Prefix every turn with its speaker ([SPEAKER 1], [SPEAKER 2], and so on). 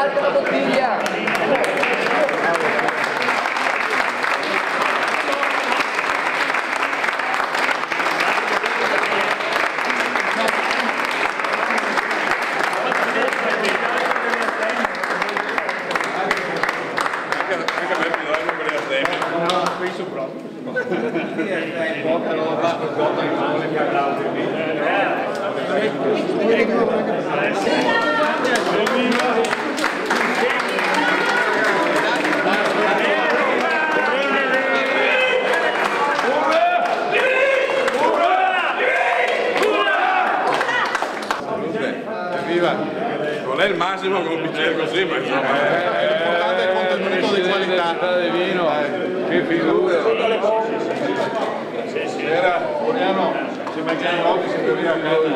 [SPEAKER 1] alta la bottiglia!
[SPEAKER 2] Non è il massimo con un bicchiere così, ma insomma
[SPEAKER 3] l'importante è il contenuto di qualità
[SPEAKER 2] del vino, che figura.
[SPEAKER 3] Buoniano, se mangiamo oggi si deve a casa.